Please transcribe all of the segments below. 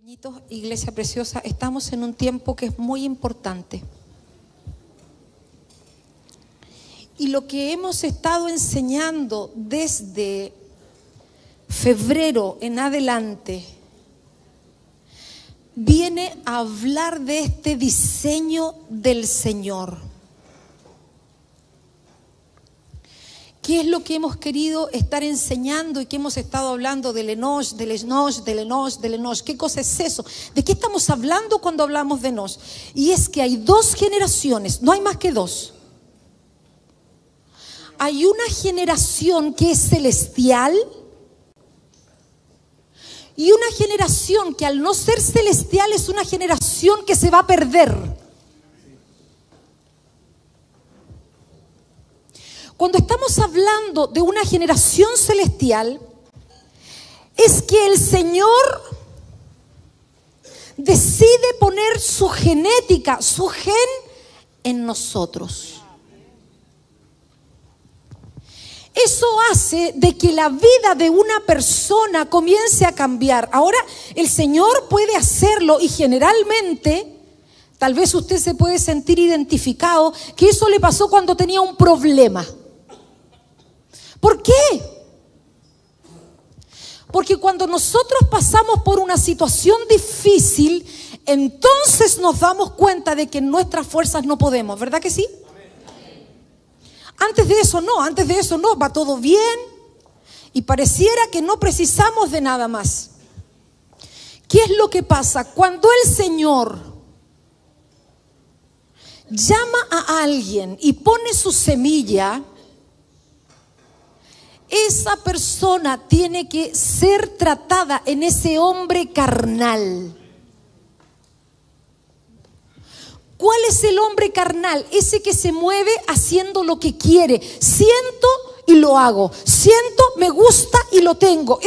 Pequeñitos, iglesia preciosa, estamos en un tiempo que es muy importante. Y lo que hemos estado enseñando desde febrero en adelante viene a hablar de este diseño del Señor. ¿Qué es lo que hemos querido estar enseñando y que hemos estado hablando del Enosh, del Enosh, del Enosh, del Enosh? ¿Qué cosa es eso? ¿De qué estamos hablando cuando hablamos de Enosh? Y es que hay dos generaciones, no hay más que dos. Hay una generación que es celestial y una generación que al no ser celestial es una generación que se va a perder. Cuando estamos hablando de una generación celestial, es que el Señor decide poner su genética, su gen en nosotros. Eso hace de que la vida de una persona comience a cambiar. Ahora, el Señor puede hacerlo y generalmente, tal vez usted se puede sentir identificado, que eso le pasó cuando tenía un problema. ¿Por qué? Porque cuando nosotros pasamos por una situación difícil, entonces nos damos cuenta de que en nuestras fuerzas no podemos, ¿verdad que sí? Antes de eso no, va todo bien y pareciera que no precisamos de nada más. ¿Qué es lo que pasa? Cuando el Señor llama a alguien y pone su semilla, esa persona tiene que ser tratada en ese hombre carnal. ¿Cuál es el hombre carnal? Ese que se mueve haciendo lo que quiere. Siento y lo hago. Siento, me gusta y lo tengo.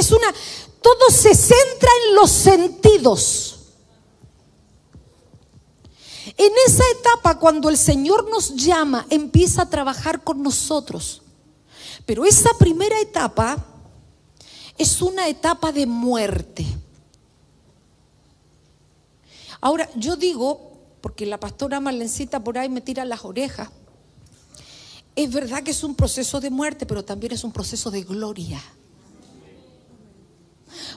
Todo se centra en los sentidos. En esa etapa, cuando el Señor nos llama, empieza a trabajar con nosotros. Pero esa primera etapa es una etapa de muerte. Ahora, yo digo, porque la pastora Marlencita por ahí me tira las orejas, es verdad que es un proceso de muerte, pero también es un proceso de gloria.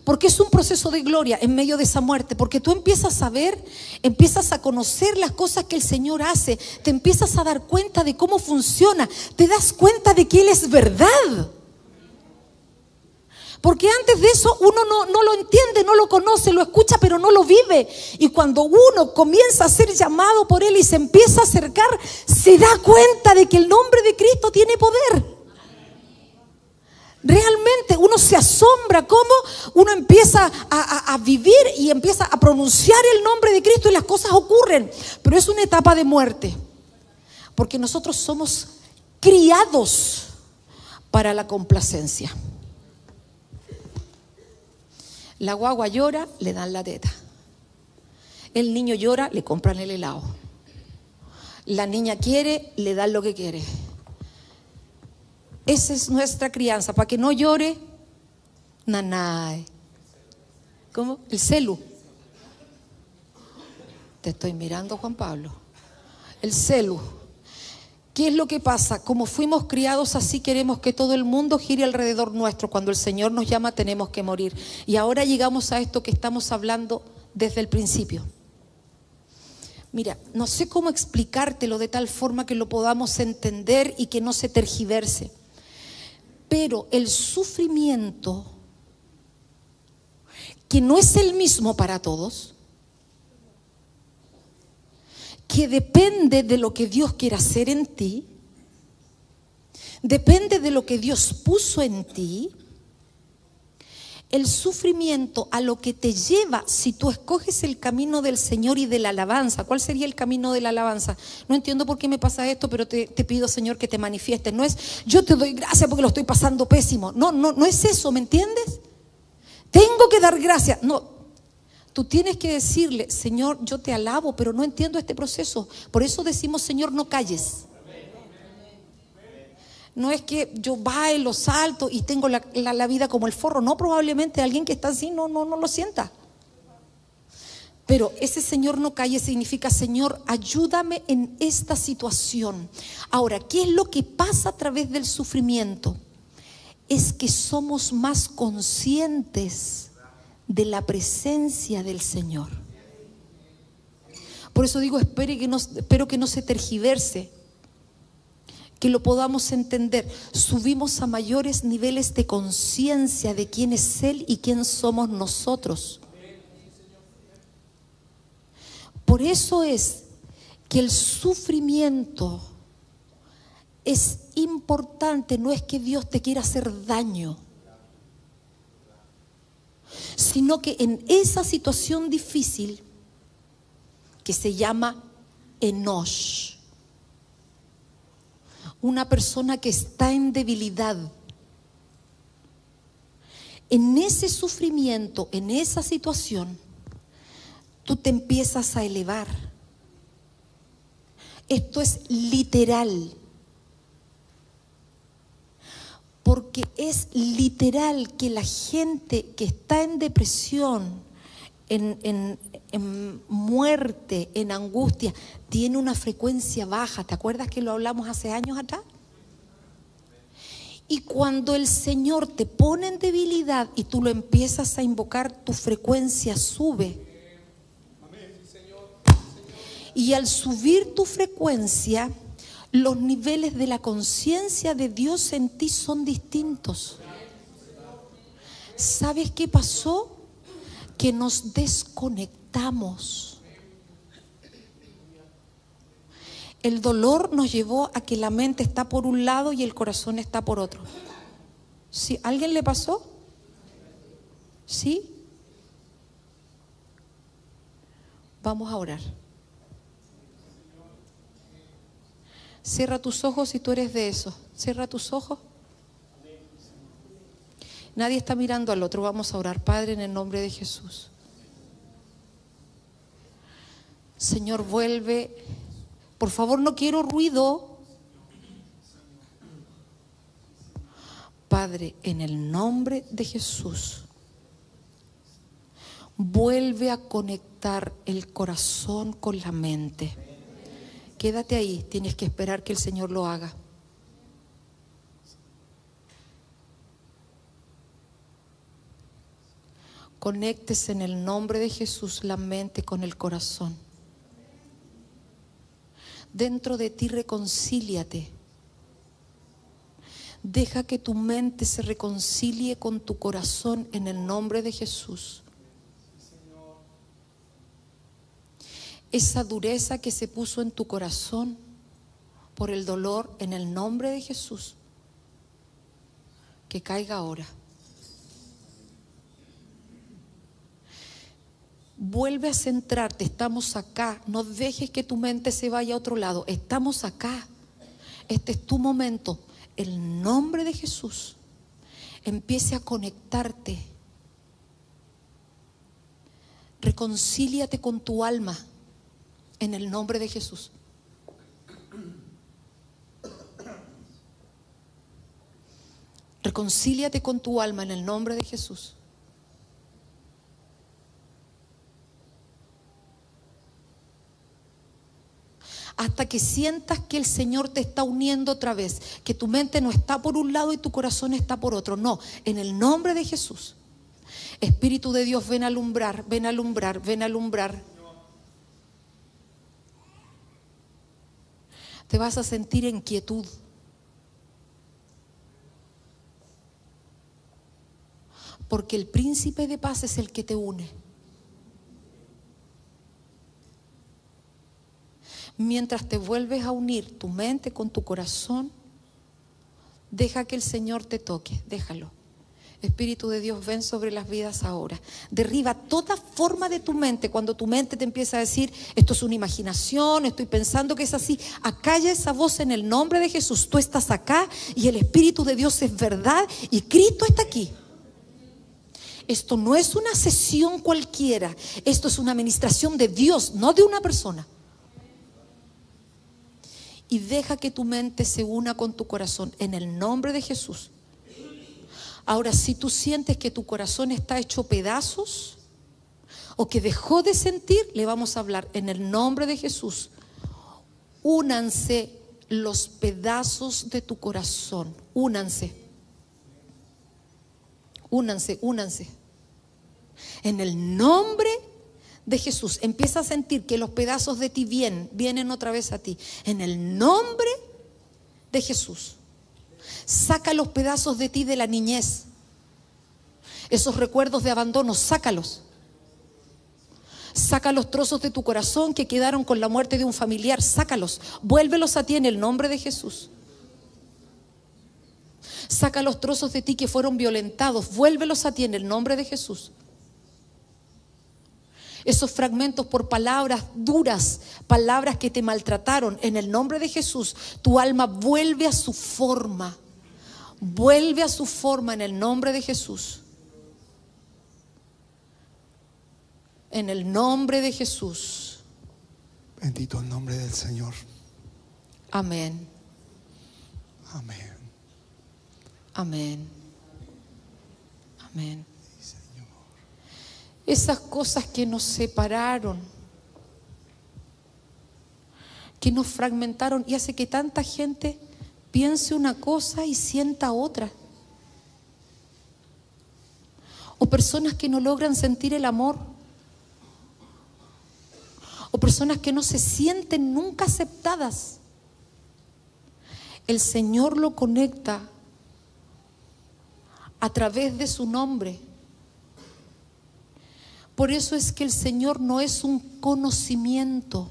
Porque es un proceso de gloria en medio de esa muerte, porque tú empiezas a ver, empiezas a conocer las cosas que el Señor hace, te empiezas a dar cuenta de cómo funciona, te das cuenta de que Él es verdad. Porque antes de eso uno no lo entiende, no lo conoce, lo escucha, pero no lo vive. Y cuando uno comienza a ser llamado por Él y se empieza a acercar, se da cuenta de que el nombre de Cristo tiene poder. Realmente uno se asombra cómo uno empieza a vivir y empieza a pronunciar el nombre de Cristo y las cosas ocurren. Pero es una etapa de muerte, porque nosotros somos criados para la complacencia. La guagua llora, le dan la teta. El niño llora, le compran el helado. La niña quiere, le dan lo que quiere. Esa es nuestra crianza, para que no llore, nanay. ¿Cómo? El celu. Te estoy mirando, Juan Pablo. El celu. ¿Qué es lo que pasa? Como fuimos criados así, queremos que todo el mundo gire alrededor nuestro. Cuando el Señor nos llama, tenemos que morir. Y ahora llegamos a esto que estamos hablando desde el principio. Mira, no sé cómo explicártelo de tal forma que lo podamos entender y que no se tergiverse. Pero el sufrimiento, que no es el mismo para todos, que depende de lo que Dios quiere hacer en ti, depende de lo que Dios puso en ti, el sufrimiento a lo que te lleva, si tú escoges el camino del Señor y de la alabanza. ¿Cuál sería el camino de la alabanza? No entiendo por qué me pasa esto, pero te pido, Señor, que te manifiestes. No es yo te doy gracias porque lo estoy pasando pésimo. No es eso, ¿me entiendes? Tengo que dar gracias. No, tú tienes que decirle, Señor, yo te alabo, pero no entiendo este proceso. Por eso decimos, Señor, no calles. No es que yo bailo, salto y tengo la vida como el forro. No, probablemente alguien que está así no lo sienta. Pero ese Señor no calle significa: Señor, ayúdame en esta situación. Ahora, ¿qué es lo que pasa a través del sufrimiento? Es que somos más conscientes de la presencia del Señor. Por eso digo, espero que no se tergiverse, que lo podamos entender. Subimos a mayores niveles de conciencia de quién es Él y quién somos nosotros. Por eso es que el sufrimiento es importante. No es que Dios te quiera hacer daño, sino que en esa situación difícil que se llama Enosh, una persona que está en debilidad, en ese sufrimiento, en esa situación, tú te empiezas a elevar. Esto es literal, porque es literal que la gente que está en depresión, en muerte, en angustia, tiene una frecuencia baja. ¿Te acuerdas que lo hablamos hace años atrás? Y cuando el Señor te pone en debilidad y tú lo empiezas a invocar, tu frecuencia sube. Y al subir tu frecuencia, los niveles de la conciencia de Dios en ti son distintos. ¿Sabes qué pasó? Que nos desconectamos. El dolor nos llevó a que la mente está por un lado y el corazón está por otro. ¿Sí? ¿A alguien le pasó? ¿Sí? Vamos a orar. Cierra tus ojos si tú eres de esos. Cierra tus ojos. Nadie está mirando al otro. Vamos a orar. Padre, en el nombre de Jesús. Señor, vuelve. Por favor, no quiero ruido. Padre, en el nombre de Jesús, vuelve a conectar el corazón con la mente. Quédate ahí, tienes que esperar que el Señor lo haga. Conéctese en el nombre de Jesús la mente con el corazón. Dentro de ti reconcíliate. Deja que tu mente se reconcilie con tu corazón en el nombre de Jesús. Esa dureza que se puso en tu corazón por el dolor, en el nombre de Jesús, que caiga ahora. Vuelve a centrarte. Estamos acá. No dejes que tu mente se vaya a otro lado. Estamos acá. Este es tu momento. El nombre de Jesús. Empiece a conectarte. Reconcíliate con tu alma en el nombre de Jesús. Reconcíliate con tu alma en el nombre de Jesús. Hasta que sientas que el Señor te está uniendo otra vez, que tu mente no está por un lado y tu corazón está por otro. No, en el nombre de Jesús. Espíritu de Dios, ven a alumbrar, ven a alumbrar, ven a alumbrar. Te vas a sentir en quietud. Porque el príncipe de paz es el que te une. Mientras te vuelves a unir tu mente con tu corazón, deja que el Señor te toque, déjalo. Espíritu de Dios, ven sobre las vidas ahora. Derriba toda forma de tu mente. Cuando tu mente te empieza a decir, esto es una imaginación, estoy pensando que es así, acalla esa voz en el nombre de Jesús. Tú estás acá y el Espíritu de Dios es verdad y Cristo está aquí. Esto no es una sesión cualquiera, esto es una administración de Dios, no de una persona. Y deja que tu mente se una con tu corazón en el nombre de Jesús. Ahora, si tú sientes que tu corazón está hecho pedazos o que dejó de sentir, le vamos a hablar en el nombre de Jesús. Únanse los pedazos de tu corazón, únanse. Únanse, únanse. En el nombre de Jesús, empieza a sentir que los pedazos de ti vienen otra vez a ti. En el nombre de Jesús. Saca los pedazos de ti de la niñez. Esos recuerdos de abandono, sácalos. Saca los trozos de tu corazón que quedaron con la muerte de un familiar, sácalos. Vuélvelos a ti en el nombre de Jesús. Saca los trozos de ti que fueron violentados, vuélvelos a ti en el nombre de Jesús. Esos fragmentos por palabras duras, palabras que te maltrataron, en el nombre de Jesús, tu alma vuelve a su forma. Vuelve a su forma en el nombre de Jesús. En el nombre de Jesús. Bendito el nombre del Señor. Amén. Amén. Amén. Amén. Sí, Señor. Esas cosas que nos separaron, que nos fragmentaron y hace que tanta gente piense una cosa y sienta otra. O personas que no logran sentir el amor. O personas que no se sienten nunca aceptadas. El Señor lo conecta a través de su nombre. Por eso es que el Señor no es un conocimiento.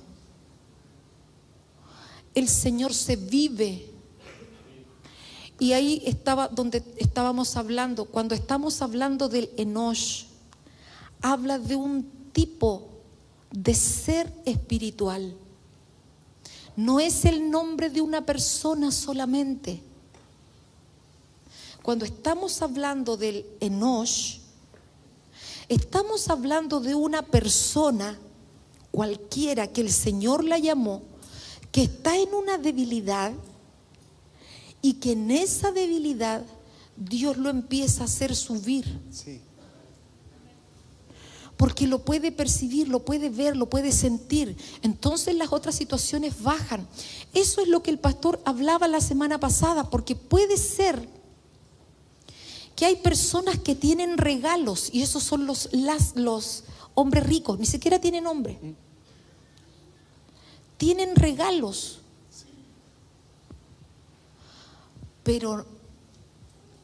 El Señor se vive. Y ahí estaba donde estábamos hablando. Cuando estamos hablando del Enosh, habla de un tipo de ser espiritual. No es el nombre de una persona solamente. Cuando estamos hablando del Enosh, estamos hablando de una persona cualquiera que el Señor la llamó, que está en una debilidad y que en esa debilidad Dios lo empieza a hacer subir. Sí. Porque lo puede percibir, lo puede ver, lo puede sentir. Entonces las otras situaciones bajan. Eso es lo que el pastor hablaba la semana pasada, porque puede ser que hay personas que tienen regalos y esos son los hombres ricos, ni siquiera tienen nombre. Tienen regalos. Pero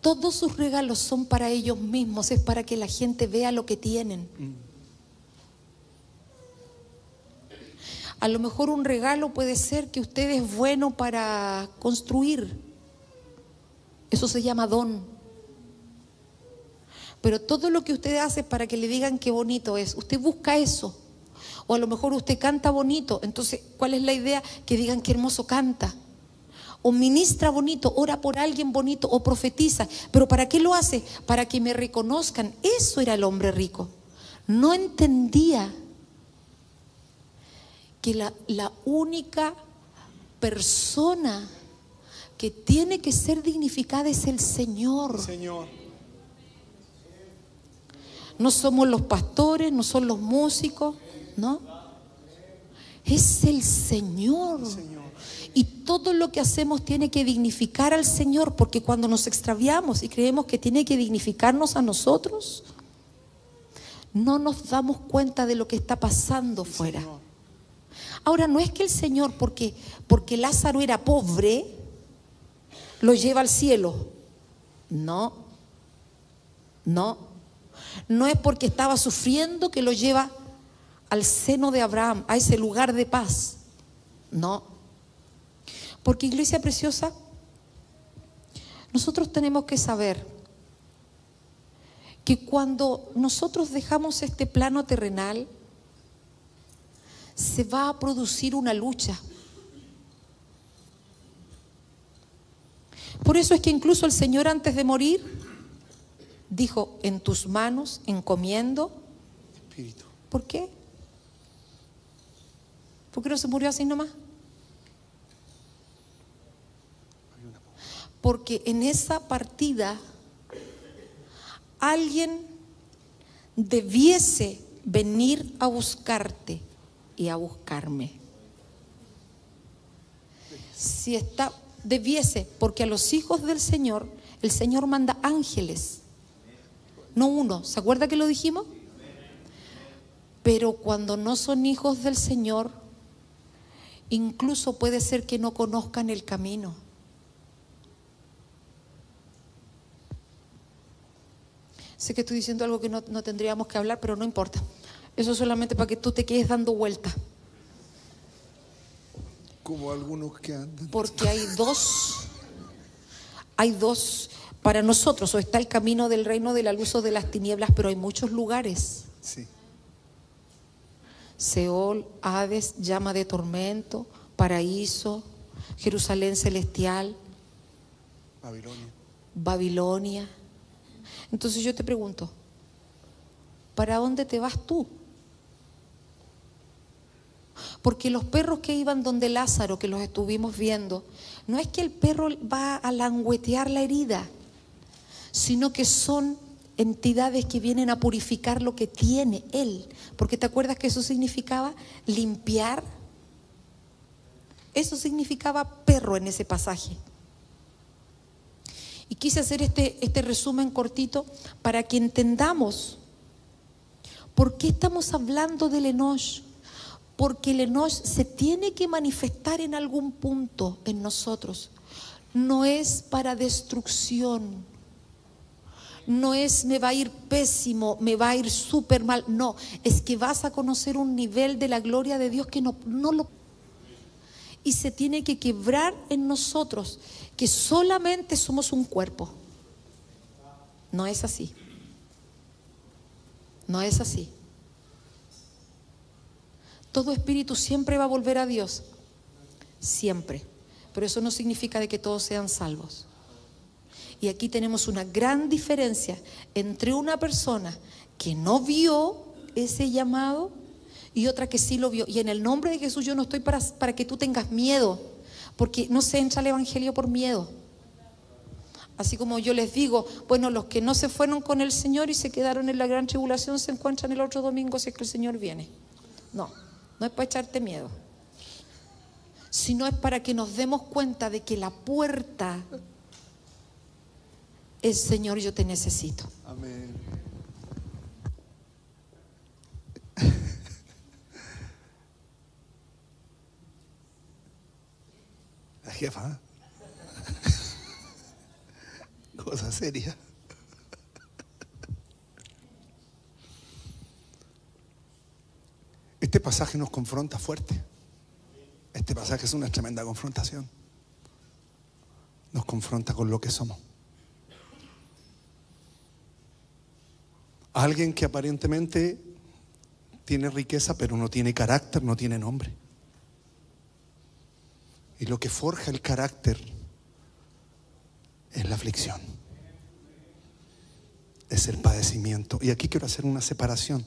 todos sus regalos son para ellos mismos, es para que la gente vea lo que tienen. A lo mejor un regalo puede ser que usted es bueno para construir. Eso se llama don. Pero todo lo que usted hace para que le digan qué bonito es, usted busca eso. O a lo mejor usted canta bonito, entonces ¿cuál es la idea? Que digan qué hermoso canta. O ministra bonito, ora por alguien bonito, o profetiza. ¿Pero para qué lo hace? Para que me reconozcan. Eso era el hombre rico. No entendía que la única persona que tiene que ser dignificada es el Señor. Señor. No somos los pastores, no son los músicos, ¿no? Es el Señor. Señor. Y todo lo que hacemos tiene que dignificar al Señor, porque cuando nos extraviamos y creemos que tiene que dignificarnos a nosotros, no nos damos cuenta de lo que está pasando fuera. Señor. Ahora, no es que el Señor, porque Lázaro era pobre, lo lleva al cielo. No, no. No es porque estaba sufriendo que lo lleva al seno de Abraham, a ese lugar de paz. No. Porque, iglesia preciosa, nosotros tenemos que saber que cuando nosotros dejamos este plano terrenal, se va a producir una lucha. Por eso es que incluso el Señor antes de morir dijo: en tus manos encomiendo. Espíritu. ¿Por qué? ¿Por qué no se murió así nomás? Porque en esa partida alguien debiese venir a buscarte y a buscarme. Si está, debiese, porque a los hijos del Señor, el Señor manda ángeles, no uno. ¿Se acuerda que lo dijimos? Pero cuando no son hijos del Señor, incluso puede ser que no conozcan el camino. Sé que estoy diciendo algo que no tendríamos que hablar, pero no importa. Eso es solamente para que tú te quedes dando vueltas. Como algunos que andan. Porque hay dos para nosotros. O está el camino del reino de la luz o de las tinieblas, pero hay muchos lugares. Sí. Seol, Hades, llama de tormento, paraíso, Jerusalén celestial, Babilonia. Entonces yo te pregunto, ¿para dónde te vas tú? Porque los perros que iban donde Lázaro, que los estuvimos viendo, no es que el perro va a languetear la herida, sino que son entidades que vienen a purificar lo que tiene él. Porque ¿te acuerdas que eso significaba limpiar? Eso significaba perro en ese pasaje. Y quise hacer este resumen cortito para que entendamos por qué estamos hablando del Enosh. Porque el Enosh se tiene que manifestar en algún punto en nosotros. No es para destrucción. No es me va a ir pésimo, me va a ir súper mal. No, es que vas a conocer un nivel de la gloria de Dios que no lo... Y se tiene que quebrar en nosotros que solamente somos un cuerpo. No es así. No es así. Todo espíritu siempre va a volver a Dios. Siempre. Pero eso no significa de que todos sean salvos. Y aquí tenemos una gran diferencia entre una persona que no vio ese llamado y otra que sí lo vio. Y en el nombre de Jesús yo no estoy para que tú tengas miedo, porque no se entra al evangelio por miedo. Así como yo les digo, bueno, los que no se fueron con el Señor y se quedaron en la gran tribulación se encuentran el otro domingo si es que el Señor viene. No es para echarte miedo, sino es para que nos demos cuenta de que la puerta es: Señor, yo te necesito. Amén. La jefa. Cosa seria. Este pasaje nos confronta fuerte. Este pasaje es una tremenda confrontación. Nos confronta con lo que somos. Alguien que aparentemente tiene riqueza, pero no tiene carácter, no tiene nombre. Y lo que forja el carácter es la aflicción, es el padecimiento. Y aquí quiero hacer una separación.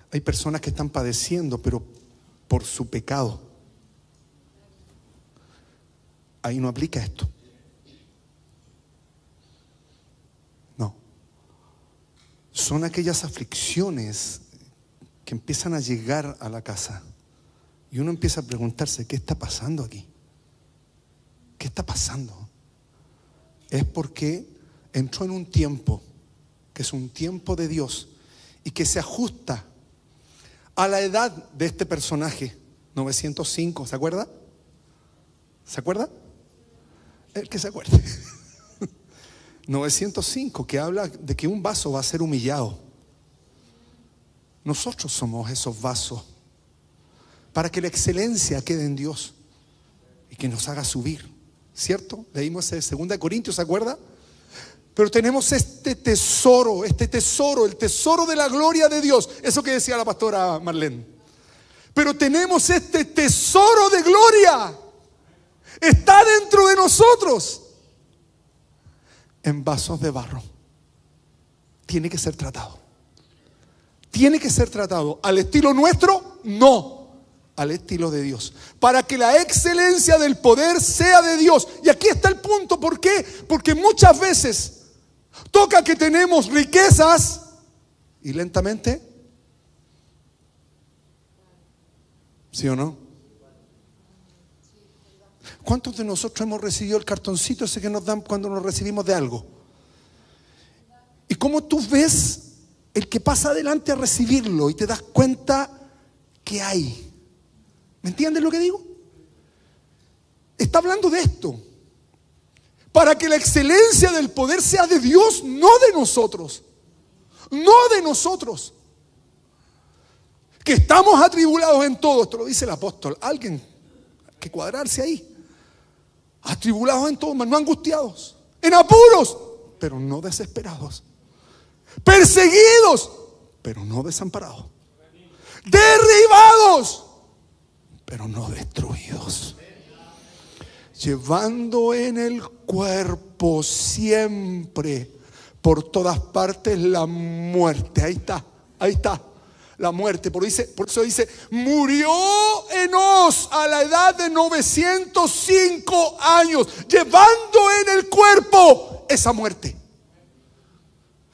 Hay personas que están padeciendo, pero por su pecado. Ahí no aplica esto. No. Son aquellas aflicciones que empiezan a llegar a la casa y uno empieza a preguntarse: ¿qué está pasando aquí? ¿Qué está pasando? Es porque entró en un tiempo que es un tiempo de Dios y que se ajusta a la edad de este personaje, 905, ¿se acuerda? ¿Se acuerda? El que se acuerde. 905, que habla de que un vaso va a ser humillado. Nosotros somos esos vasos para que la excelencia quede en Dios y que nos haga subir, ¿cierto? Leímos ese 2 Corintios, ¿se acuerda? Pero tenemos este tesoro, el tesoro de la gloria de Dios. Eso que decía la pastora Marlene. Pero tenemos este tesoro de gloria. Está dentro de nosotros. En vasos de barro. Tiene que ser tratado. Tiene que ser tratado. ¿Al estilo nuestro? No. Al estilo de Dios. Para que la excelencia del poder sea de Dios. Y aquí está el punto. ¿Por qué? Porque muchas veces toca que tenemos riquezas y lentamente, ¿sí o no? ¿Cuántos de nosotros hemos recibido el cartoncito ese que nos dan cuando nos recibimos de algo? Y cómo tú ves el que pasa adelante a recibirlo y te das cuenta que hay. ¿Me entiendes lo que digo? Está hablando de esto. Para que la excelencia del poder sea de Dios, no de nosotros. No de nosotros. Que estamos atribulados en todo. Esto lo dice el apóstol. Alguien que cuadrarse ahí. Atribulados en todo, mas no angustiados. En apuros, pero no desesperados. Perseguidos, pero no desamparados. Derribados, pero no destruidos. Llevando en el cuerpo siempre, por todas partes, la muerte. Ahí está, la muerte. Por eso dice, murió Enós a la edad de 905 años, llevando en el cuerpo esa muerte.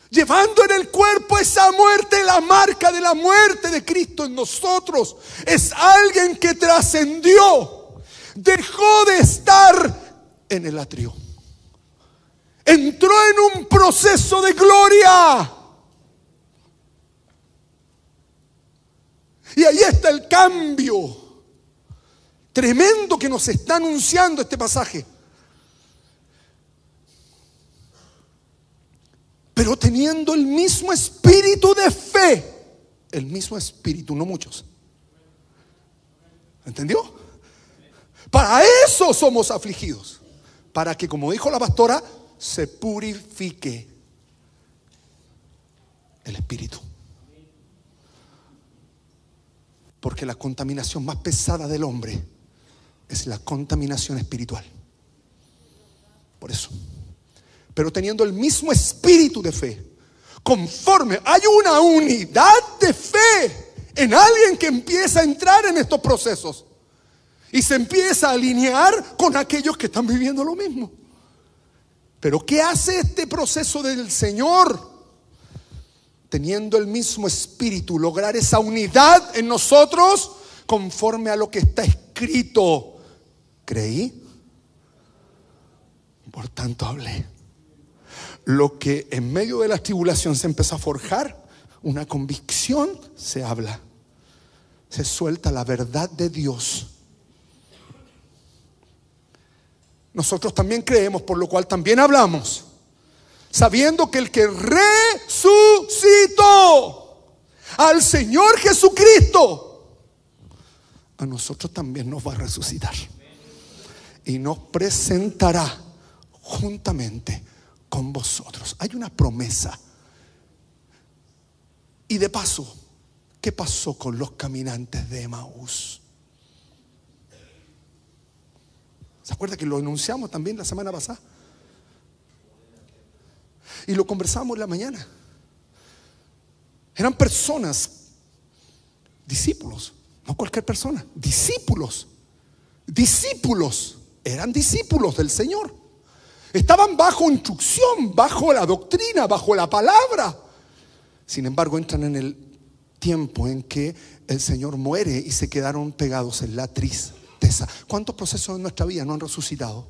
Llevando en el cuerpo esa muerte, la marca de la muerte de Cristo en nosotros. Es alguien que trascendió. Dejó de estar en el atrio. Entró en un proceso de gloria. Y ahí está el cambio tremendo que nos está anunciando este pasaje. Pero teniendo el mismo espíritu de fe. El mismo espíritu, no muchos. ¿Entendió? Para eso somos afligidos. Para que, como dijo la pastora, se purifique el espíritu. Porque la contaminación más pesada del hombre es la contaminación espiritual. Por eso. Pero teniendo el mismo espíritu de fe, conforme hay una unidad de fe en alguien que empieza a entrar en estos procesos y se empieza a alinear con aquellos que están viviendo lo mismo. Pero ¿qué hace este proceso del Señor? Teniendo el mismo espíritu, lograr esa unidad en nosotros conforme a lo que está escrito. Creí, por tanto hablé. Lo que en medio de la tribulación se empezó a forjar, una convicción, se habla. Se suelta la verdad de Dios. Nosotros también creemos, por lo cual también hablamos, sabiendo que el que resucitó al Señor Jesucristo, a nosotros también nos va a resucitar y nos presentará juntamente con vosotros. Hay una promesa. Y de paso, ¿qué pasó con los caminantes de Emaús? ¿Se acuerda que lo enunciamos también la semana pasada? Y lo conversamos en la mañana. Eran personas, discípulos, no cualquier persona, discípulos. Eran discípulos del Señor. Estaban bajo instrucción, bajo la doctrina, bajo la palabra. Sin embargo, entran en el tiempo en que el Señor muere y se quedaron pegados en la tristeza. ¿Cuántos procesos en nuestra vida no han resucitado?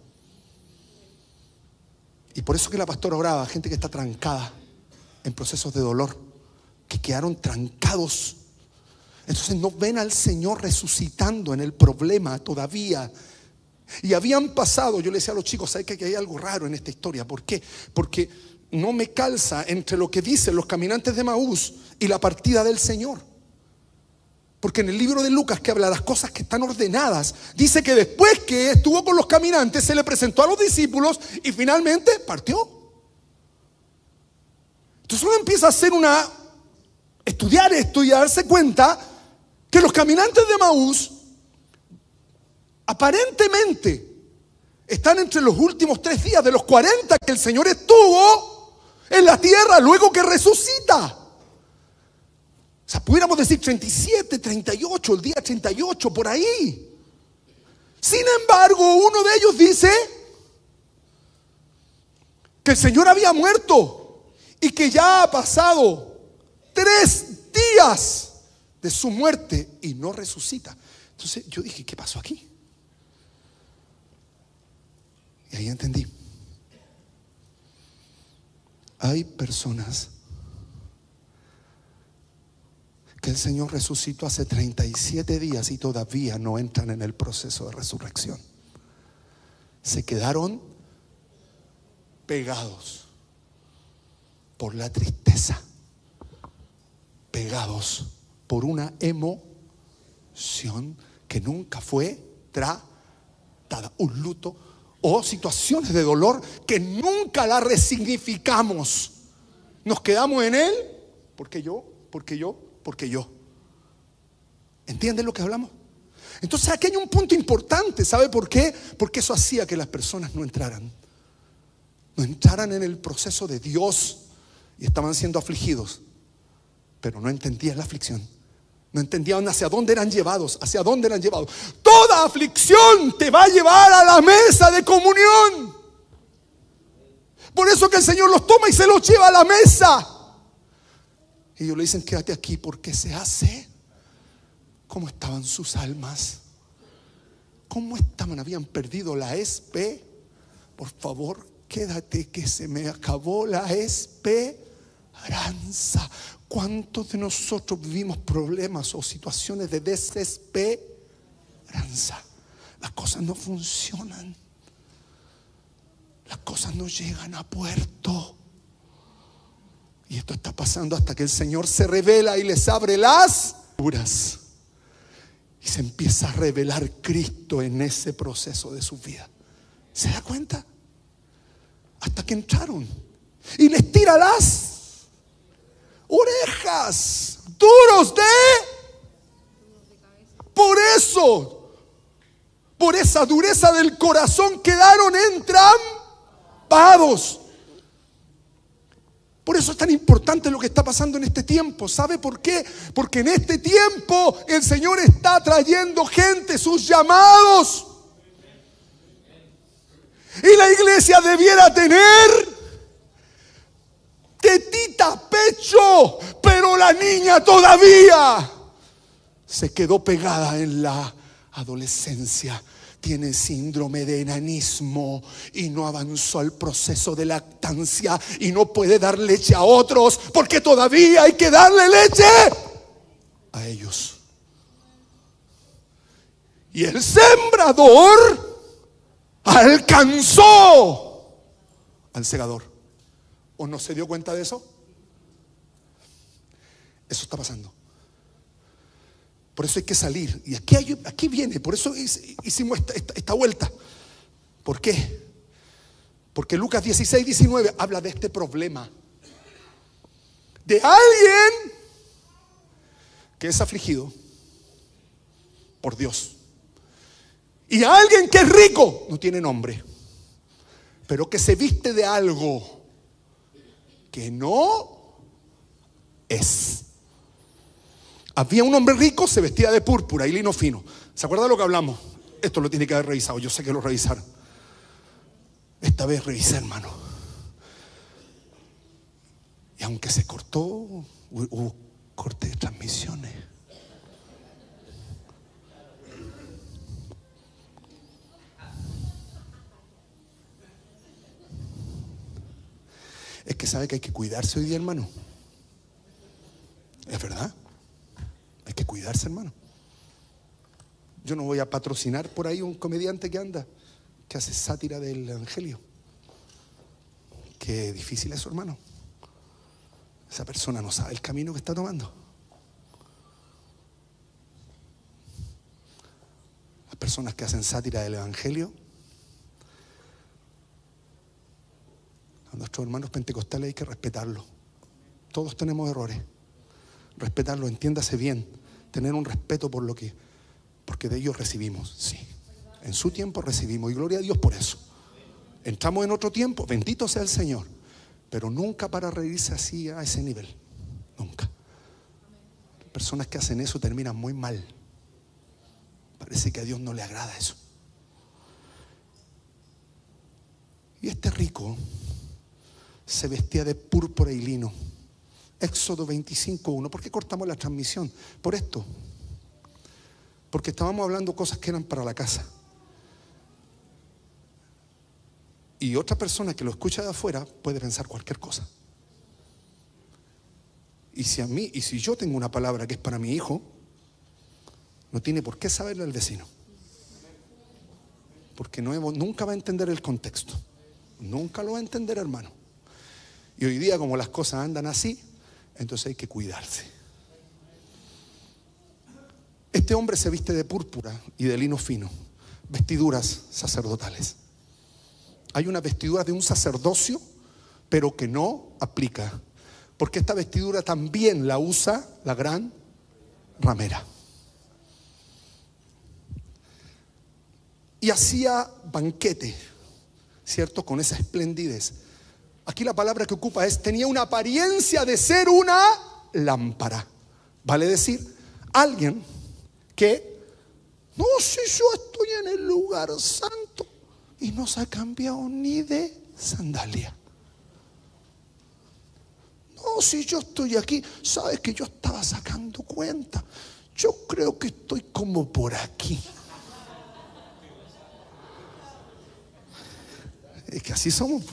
Y por eso que la pastora oraba, gente que está trancada en procesos de dolor, que quedaron trancados. Entonces no ven al Señor resucitando en el problema todavía. Y habían pasado, yo le decía a los chicos, ¿sabes que aquí hay algo raro en esta historia? ¿Por qué? Porque no me calza entre lo que dicen los caminantes de Emaús y la partida del Señor. Porque en el libro de Lucas, que habla de las cosas que están ordenadas, dice que después que estuvo con los caminantes, se le presentó a los discípulos y finalmente partió. Entonces uno empieza a hacer estudiar esto y a darse cuenta que los caminantes de Emaús aparentemente están entre los últimos 3 días de los 40 que el Señor estuvo en la tierra luego que resucita. O sea, pudiéramos decir 37, 38, el día 38, por ahí. Sin embargo, uno de ellos dice que el Señor había muerto y que ya ha pasado 3 días de su muerte y no resucita. Entonces yo dije, ¿qué pasó aquí? Y ahí entendí. Hay personas que el Señor resucitó hace 37 días y todavía no entran en el proceso de resurrección. Se quedaron pegados por la tristeza, pegados por una emoción que nunca fue tratada, un luto o situaciones de dolor que nunca la resignificamos. Nos quedamos en él porque yo. ¿Entienden lo que hablamos? Entonces aquí hay un punto importante. ¿Sabe por qué? Porque eso hacía que las personas no entraran en el proceso de Dios y estaban siendo afligidos, pero no entendían la aflicción. No entendían hacia dónde eran llevados. Toda aflicción te va a llevar a la mesa de comunión. Por eso que el Señor los toma y se los lleva a la mesa. Y ellos le dicen, quédate aquí, porque se hace. ¿Cómo estaban sus almas? ¿Cómo estaban? Habían perdido la esperanza. Por favor, quédate, que se me acabó la esperanza. ¿Cuántos de nosotros vivimos problemas o situaciones de desesperanza? Las cosas no funcionan. Las cosas no llegan a puerto. Y esto está pasando hasta que el Señor se revela y les abre las puras. Y se empieza a revelar Cristo en ese proceso de su vida. ¿Se da cuenta? Hasta que entraron. Y les tira las orejas. Duros de. Por eso, por esa dureza del corazón, quedaron entrampados. Por eso es tan importante lo que está pasando en este tiempo. ¿Sabe por qué? Porque en este tiempo el Señor está trayendo gente, sus llamados. Y la iglesia debiera tener tetita, pecho, pero la niña todavía se quedó pegada en la adolescencia. Tiene síndrome de enanismo y no avanzó al proceso de lactancia y no puede dar leche a otros porque todavía hay que darle leche a ellos. Y el sembrador alcanzó al segador. ¿O no se dio cuenta de eso? Eso está pasando. Por eso hay que salir. Y aquí viene. Por eso hicimos esta vuelta. ¿Por qué? Porque Lucas 16:19 habla de este problema. De alguien que es afligido por Dios. Y alguien que es rico, no tiene nombre, pero que se viste de algo que no es. Había un hombre rico, se vestía de púrpura y lino fino. ¿Se acuerdan de lo que hablamos? Esto lo tiene que haber revisado, yo sé que lo revisaron. Esta vez revisé, hermano. Y aunque se cortó, hubo corte de transmisiones. Es que sabe que hay que cuidarse hoy día, hermano. Es verdad. Hay que cuidarse, hermano. Yo no voy a patrocinar por ahí un comediante que hace sátira del evangelio. Qué difícil eso, hermano. Esa persona no sabe el camino que está tomando. Las personas que hacen sátira del evangelio, a nuestros hermanos pentecostales hay que respetarlo. Todos tenemos errores. Respetarlo, entiéndase bien. Tener un respeto porque de ellos recibimos. Sí, en su tiempo recibimos y gloria a Dios por eso. Entramos en otro tiempo, bendito sea el Señor, pero nunca para reírse así a ese nivel. Nunca. Personas que hacen eso terminan muy mal. Parece que a Dios no le agrada eso. Y este rico se vestía de púrpura y lino. Éxodo 25:1. ¿Por qué cortamos la transmisión? Por esto. Porque estábamos hablando cosas que eran para la casa. Y otra persona que lo escucha de afuera puede pensar cualquier cosa. Y si yo tengo una palabra que es para mi hijo, no tiene por qué saberle al vecino. Porque nunca va a entender el contexto. Nunca lo va a entender, hermano. Y hoy día, como las cosas andan así, entonces hay que cuidarse. Este hombre se viste de púrpura y de lino fino, vestiduras sacerdotales. Hay una vestidura de un sacerdocio, pero que no aplica, porque esta vestidura también la usa la gran ramera. Y hacía banquete, ¿cierto? Con esa esplendidez. Aquí la palabra que ocupa es: tenía una apariencia de ser una lámpara. Vale decir, alguien que, no, si yo estoy en el lugar santo y no se ha cambiado ni de sandalia. No, si yo estoy aquí, sabes que yo estaba sacando cuenta. Yo creo que estoy como por aquí. Es que así somos,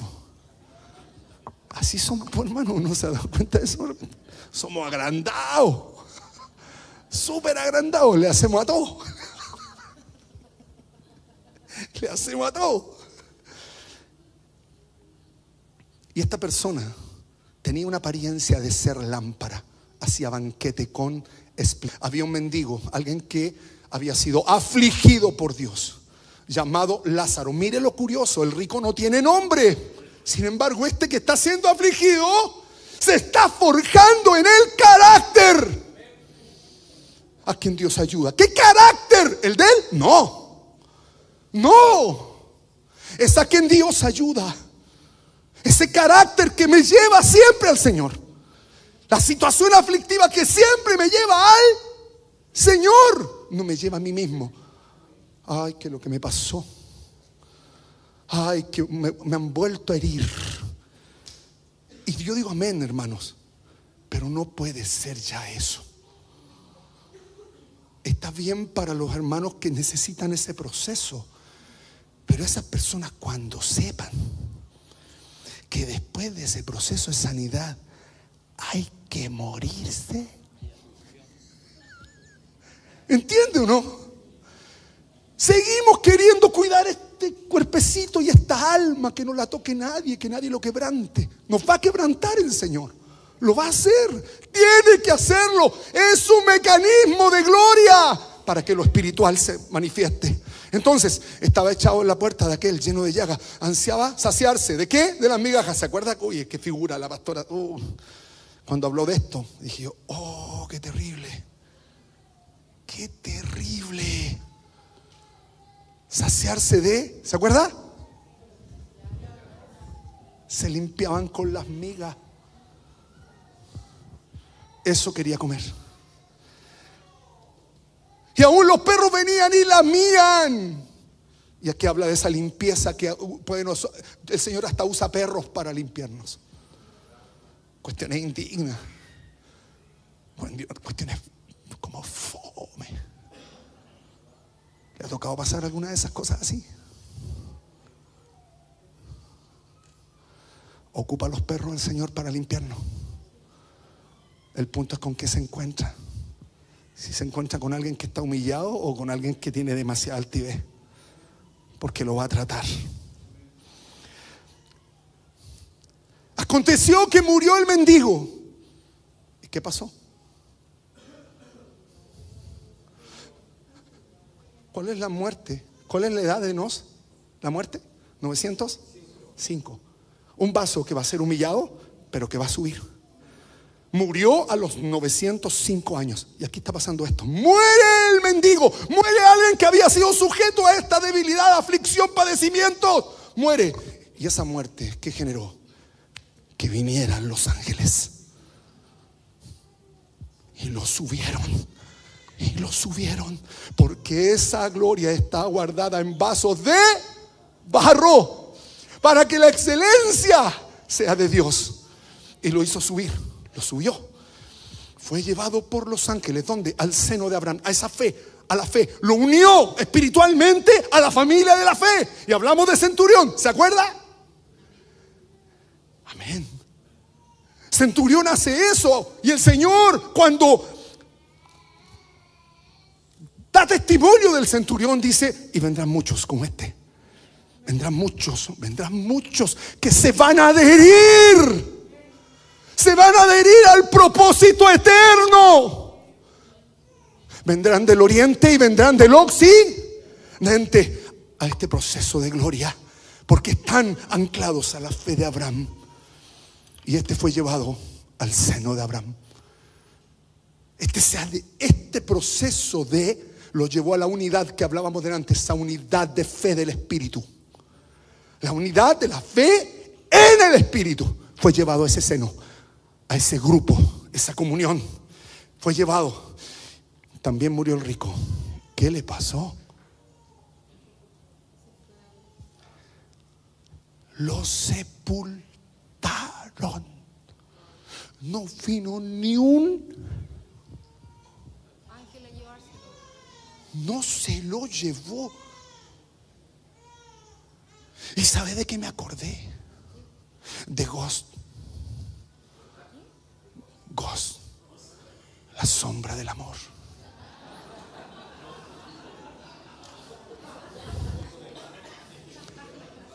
así somos, hermano. ¿No se ha dado cuenta de eso? Somos agrandados, súper agrandados. Le hacemos a todo. Le hacemos a todo. Y esta persona tenía una apariencia de ser lámpara. Hacía banquete con esplendor. Había un mendigo, alguien que había sido afligido por Dios, llamado Lázaro. Mire lo curioso, el rico no tiene nombre. Sin embargo, este que está siendo afligido se está forjando en el carácter a quien Dios ayuda. ¿Qué carácter? ¿El de él? No, no. Es a quien Dios ayuda. Ese carácter que me lleva siempre al Señor. La situación aflictiva que siempre me lleva al Señor, no me lleva a mí mismo. Ay, que lo que me pasó. Ay, que me han vuelto a herir. Y yo digo amén, hermanos. Pero no puede ser ya eso. Está bien para los hermanos que necesitan ese proceso. Pero esas personas, cuando sepan que después de ese proceso de sanidad hay que morirse. ¿Entiende o no? Seguimos queriendo cuidar este cuerpecito y esta alma, que no la toque nadie, que nadie lo quebrante. Nos va a quebrantar el Señor. Lo va a hacer. Tiene que hacerlo. Es un mecanismo de gloria para que lo espiritual se manifieste. Entonces estaba echado en la puerta de aquel lleno de llagas. Ansiaba saciarse. ¿De qué? De las migajas. ¿Se acuerda? Uy, qué figura la pastora. Cuando habló de esto, dije yo, oh, qué terrible. Qué terrible. Saciarse de, ¿se acuerda? Se limpiaban con las migas. Eso quería comer. Y aún los perros venían y lamían. Y aquí habla de esa limpieza que el Señor hasta usa perros para limpiarnos. Cuestiones indignas. Cuestiones como fome. ¿Le ha tocado pasar alguna de esas cosas así? Ocupa a los perros el Señor para limpiarnos. El punto es con qué se encuentra. Si se encuentra con alguien que está humillado o con alguien que tiene demasiada altivez, porque lo va a tratar. Aconteció que murió el mendigo. ¿Y qué pasó? ¿Cuál es la muerte? ¿Cuál es la edad de la muerte? 905. Un vaso que va a ser humillado, pero que va a subir. Murió a los 905 años. Y aquí está pasando esto. Muere el mendigo. Muere alguien que había sido sujeto a esta debilidad, aflicción, padecimiento. Muere. Y esa muerte, ¿qué generó? Que vinieran los ángeles. Y lo subieron. Y lo subieron. Porque esa gloria está guardada en vasos de barro, para que la excelencia sea de Dios. Y lo hizo subir. Lo subió. Fue llevado por los ángeles. ¿Dónde? Al seno de Abraham. A esa fe, a la fe. Lo unió espiritualmente a la familia de la fe. Y hablamos de centurión. ¿Se acuerda? Amén. Centurión hace eso. Y el Señor, cuando da testimonio del centurión, dice: y vendrán muchos como este. Vendrán muchos que se van a adherir. Se van a adherir al propósito eterno. Vendrán del oriente y vendrán del occidente a este proceso de gloria, porque están anclados a la fe de Abraham. Y este fue llevado al seno de Abraham. Este proceso lo llevó a la unidad que hablábamos delante, esa unidad de fe del Espíritu. La unidad de la fe en el Espíritu fue llevado a ese seno, a ese grupo, esa comunión. Fue llevado. También murió el rico. ¿Qué le pasó? Lo sepultaron. No vino ni un ángel a llevárselo. No se lo llevó. ¿Y sabe de qué me acordé? De Ghost. Ghost, la sombra del amor.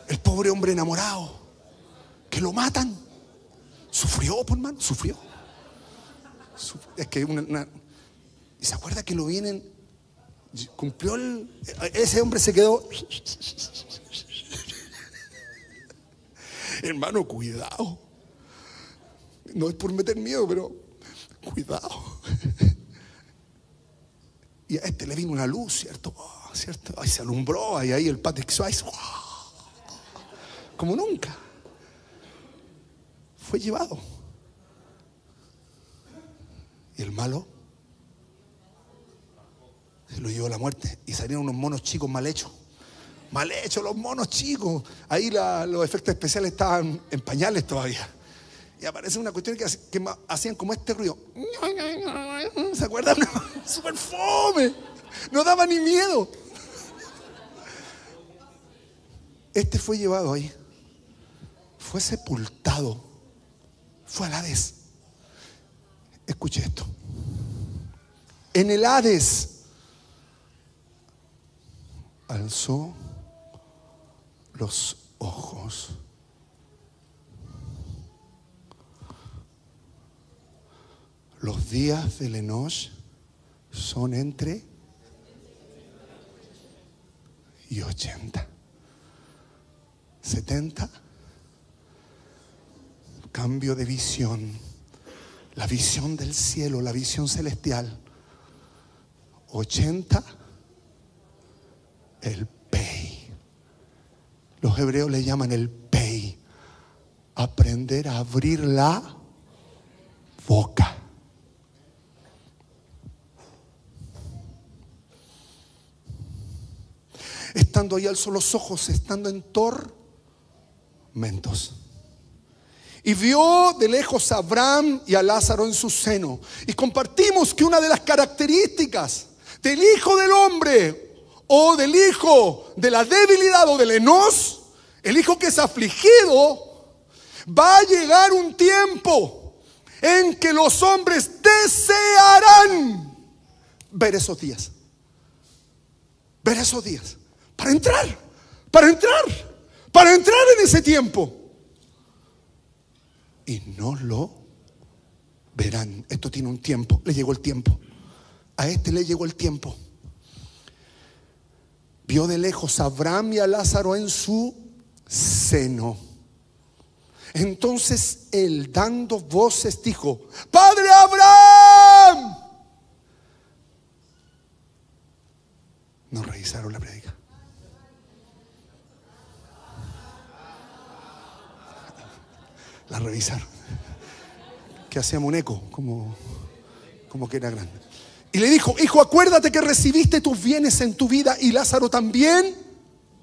El pobre hombre enamorado que lo matan. Sufrió, por hermano, sufrió. Es que ¿y se acuerda que lo vienen? Cumplió ese hombre se quedó. Hermano, cuidado. No es por meter miedo, pero cuidado. Y a este le vino una luz, ¿cierto? ¿Cierto? Ahí se alumbró, ahí el Patrick Swayze, como nunca. Fue llevado. Y el malo se lo llevó a la muerte. Y salieron unos monos chicos mal hechos. Mal hechos los monos chicos. Ahí los efectos especiales estaban en pañales todavía. Y aparece una cuestión que hacían como este ruido. ¿Se acuerdan? Súper fome. No daba ni miedo. Este fue llevado ahí. Fue sepultado. Fue al Hades. Escuche esto. En el Hades alzó los ojos. Los días del Enosh son entre y 80. 70. Cambio de visión. La visión del cielo, la visión celestial. 80. El pei. Los hebreos le llaman el pei. Aprender a abrir la boca. Estando ahí alzó los ojos, estando en tormentos. Y vio de lejos a Abraham y a Lázaro en su seno. Y compartimos que una de las características del Hijo del Hombre, o del Hijo de la debilidad, o del Enos, el Hijo que es afligido, va a llegar un tiempo en que los hombres desearán ver esos días. Ver esos días. Para entrar en ese tiempo. Y no lo verán. Esto tiene un tiempo. Le llegó el tiempo. A este le llegó el tiempo. Vio de lejos a Abraham y a Lázaro en su seno. Entonces él, dando voces, dijo: ¡Padre Abraham! No revisaron la prédica. La revisaron. Que hacíamos un eco, como que era grande. Y le dijo: hijo, acuérdate que recibiste tus bienes en tu vida y Lázaro también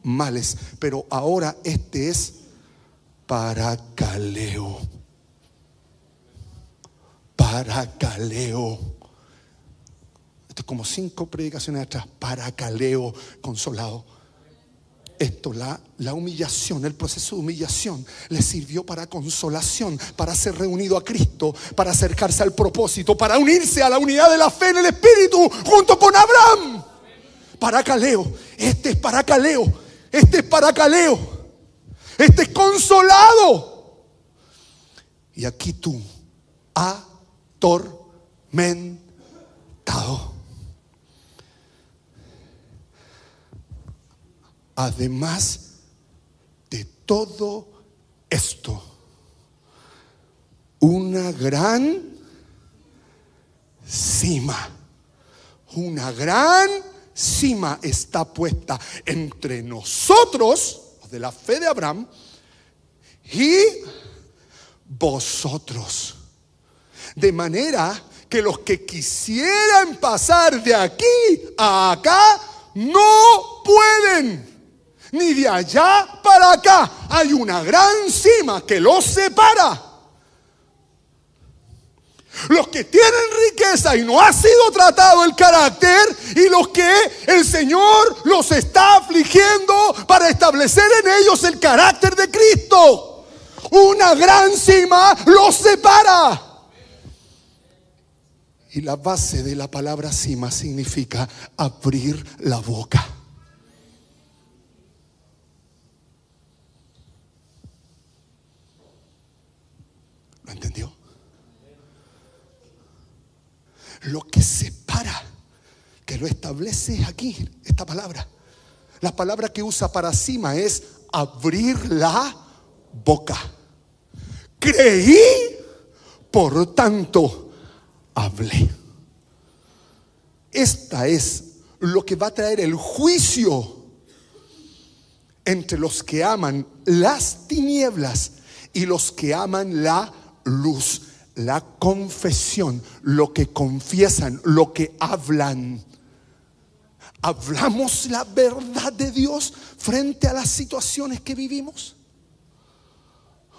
males, pero ahora este es paracaleo. Paracaleo. Esto es como 5 predicaciones atrás. Paracaleo, consolado. Esto, la humillación, el proceso de humillación le sirvió para consolación, para ser reunido a Cristo, para acercarse al propósito, para unirse a la unidad de la fe en el Espíritu junto con Abraham. Paracaleo, este es paracaleo, este es paracaleo, este es consolado. Y aquí tú, atormentado. Además de todo esto, una gran cima está puesta entre nosotros, de la fe de Abraham, y vosotros. De manera que los que quisieran pasar de aquí a acá no pueden. Ni de allá para acá. Hay una gran cima que los separa. Los que tienen riqueza y no ha sido tratado el carácter, y los que el Señor los está afligiendo para establecer en ellos el carácter de Cristo. Una gran cima los separa. Y la base de la palabra cima significa abrir la boca. ¿Lo entendió? Lo que separa, que lo establece aquí, esta palabra. La palabra que usa para cima es abrir la boca. Creí, por tanto, hablé. Esta es lo que va a traer el juicio entre los que aman las tinieblas y los que aman la luz. La confesión, lo que confiesan, lo que hablan. ¿Hablamos la verdad de Dios frente a las situaciones que vivimos?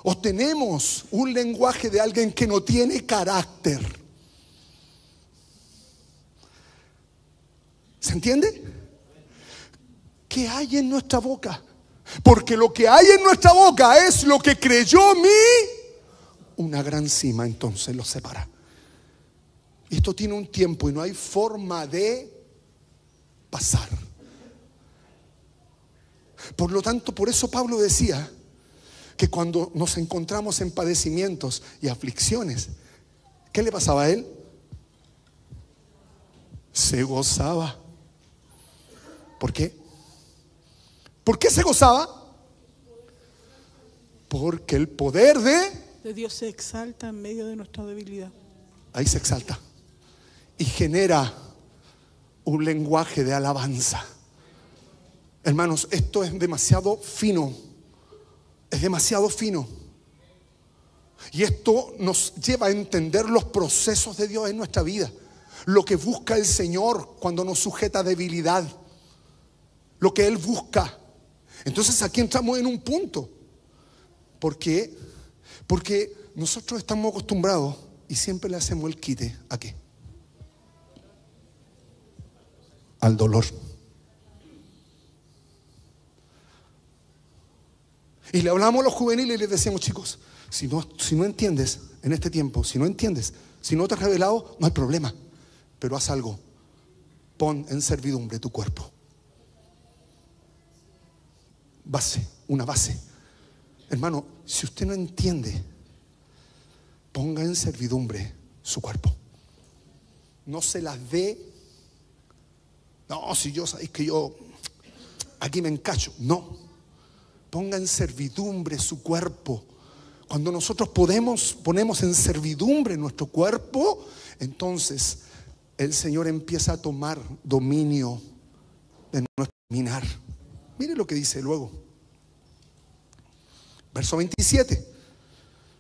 ¿O tenemos un lenguaje de alguien que no tiene carácter? ¿Se entiende? ¿Qué hay en nuestra boca? Porque lo que hay en nuestra boca es lo que creyó una gran cima, entonces los separa. Esto tiene un tiempo y no hay forma de pasar. Por lo tanto, por eso Pablo decía que cuando nos encontramos en padecimientos y aflicciones, ¿qué le pasaba a él? Se gozaba. ¿Por qué? ¿Por qué se gozaba? Porque el poder de Dios se exalta en medio de nuestra debilidad. Ahí se exalta y genera un lenguaje de alabanza. Hermanos, esto es demasiado fino. Es demasiado fino. Y esto nos lleva a entender los procesos de Dios en nuestra vida. Lo que busca el Señor cuando nos sujeta a debilidad. Lo que Él busca. Entonces aquí entramos en un punto. ¿Por qué? Porque nosotros estamos acostumbrados y siempre le hacemos el quite. ¿A qué? Al dolor. Y le hablamos a los juveniles y les decíamos: chicos, si no entiendes en este tiempo, si no entiendes, si no te has revelado, no hay problema. Pero haz algo. Pon en servidumbre tu cuerpo. Base, una base. Hermano, si usted no entiende, ponga en servidumbre su cuerpo. No se las dé. No, si yo sabéis que yo aquí me encacho. No. Ponga en servidumbre su cuerpo. Cuando nosotros ponemos en servidumbre nuestro cuerpo, entonces el Señor empieza a tomar dominio de nuestro caminar. Mire lo que dice luego. Verso 27.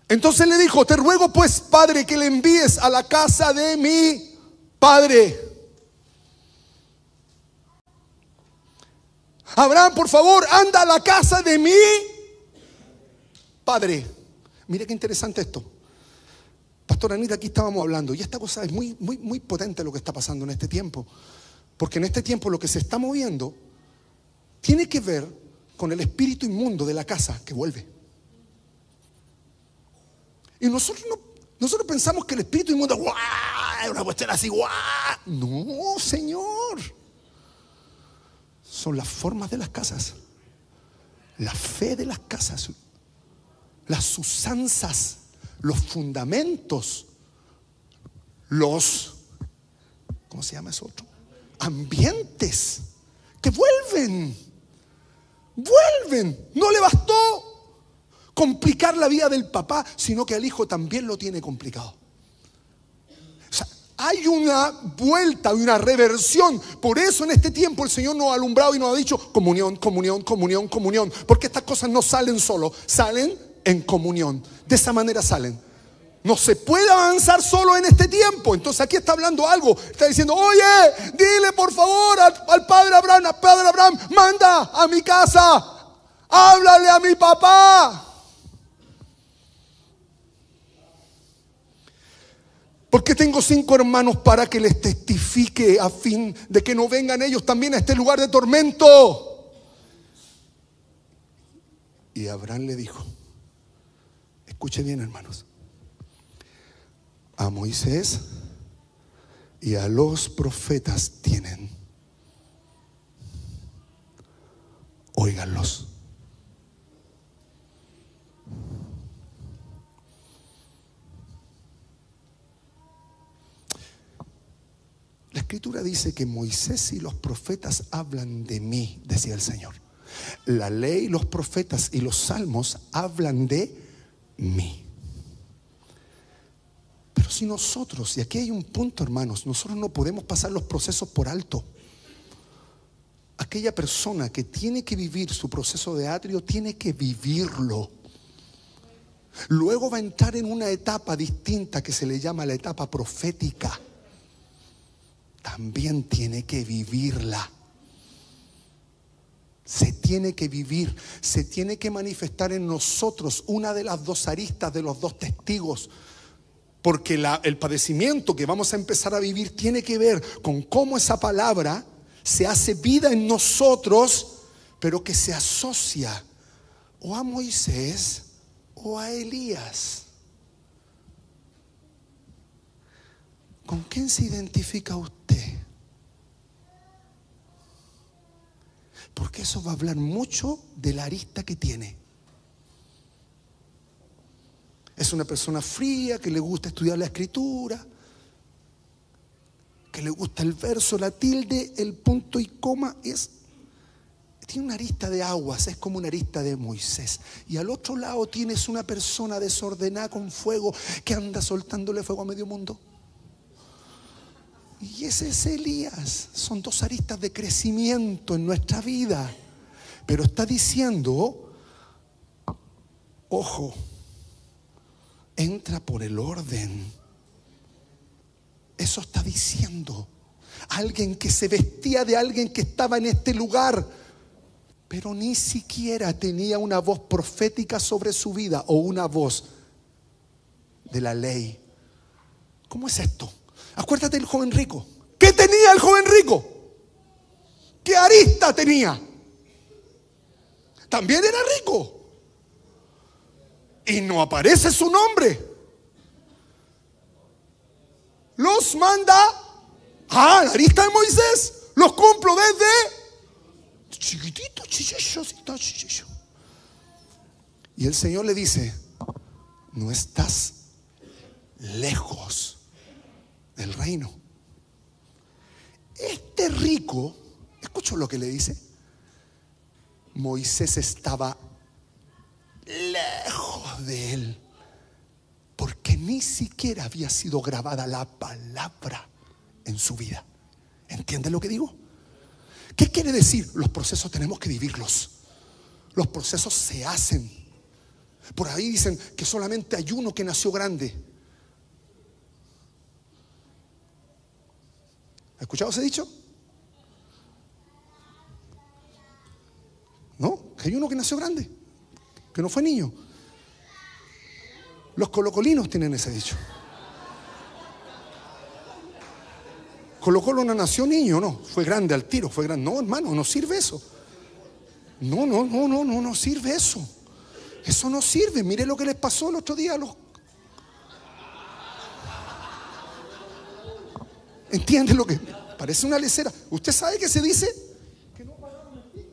Entonces le dijo: te ruego pues, Padre, que le envíes a la casa de mi padre. Abraham, por favor, anda a la casa de mi padre. Mire qué interesante esto. Pastor pastora Anita, aquí estábamos hablando, y esta cosa es muy, muy, muy potente lo que está pasando en este tiempo. Porque en este tiempo lo que se está moviendo tiene que ver con el espíritu inmundo de la casa que vuelve. Y nosotros pensamos que el espíritu inmundo es una cuestión así, ¡guau! No, Señor. Son las formas de las casas, la fe de las casas, las usanzas, los fundamentos, ¿cómo se llama eso otro? Ambientes que vuelven. No le bastó complicar la vida del papá, sino que al hijo también lo tiene complicado. O sea, hay una vuelta, hay una reversión. Por eso en este tiempo el Señor nos ha alumbrado y nos ha dicho comunión, comunión, comunión, comunión. Porque estas cosas no salen solo, salen en comunión. De esa manera salen. No se puede avanzar solo en este tiempo. Entonces aquí está hablando algo. Está diciendo, oye, dile por favor al padre Abraham, manda a mi casa. Háblale a mi papá. Porque tengo 5 hermanos para que les testifique a fin de que no vengan ellos también a este lugar de tormento. Y Abraham le dijo, escuche bien, hermanos, a Moisés y a los profetas tienen, óiganlos. La Escritura dice que Moisés y los profetas hablan de mí, decía el Señor. La ley, los profetas y los salmos hablan de mí. Pero si nosotros, y aquí hay un punto, hermanos, nosotros no podemos pasar los procesos por alto. Aquella persona que tiene que vivir su proceso de atrio tiene que vivirlo. Luego va a entrar en una etapa distinta que se le llama la etapa profética. También tiene que vivirla. Se tiene que vivir, se tiene que manifestar en nosotros una de las dos aristas de los dos testigos. Porque el padecimiento que vamos a empezar a vivir tiene que ver con cómo esa palabra se hace vida en nosotros, pero que se asocia o a Moisés o a Elías. ¿Con quién se identifica usted? Porque eso va a hablar mucho de la arista que tiene. Es una persona fría que le gusta estudiar la escritura, que le gusta el verso, la tilde, el punto y coma. Tiene una arista de aguas, es como una arista de Moisés. Y al otro lado tienes una persona desordenada con fuego que anda soltándole fuego a medio mundo. Y ese es Elías. Son dos aristas de crecimiento en nuestra vida. Pero está diciendo, ojo, entra por el orden. Eso está diciendo. Alguien que se vestía de alguien que estaba en este lugar, pero ni siquiera tenía una voz profética sobre su vida o una voz de la ley. ¿Cómo es esto? Acuérdate del joven rico. ¿Qué tenía el joven rico? ¿Qué arista tenía? También era rico. Y no aparece su nombre. Los manda la arista de Moisés. Los cumplo desde chiquitito, chiquillo. Y el Señor le dice, no estás lejos del reino. Este rico, escucho lo que le dice. Moisés estaba lejos de él, porque ni siquiera había sido grabada la palabra en su vida. ¿Entiende lo que digo? ¿Qué quiere decir? Los procesos tenemos que vivirlos. Los procesos se hacen. Por ahí dicen que solamente hay uno que nació grande. ¿Ha escuchado ese dicho? No, que hay uno que nació grande, que no fue niño. Los colocolinos tienen ese dicho. Colo Colo no nació niño, no. Fue grande al tiro, fue grande. No, hermano, no sirve eso. No sirve eso. Eso no sirve. Mire lo que les pasó el otro día a los... ¿Entiende lo que? Parece una lecera. ¿Usted sabe qué se dice? Que no pagaron el ticket.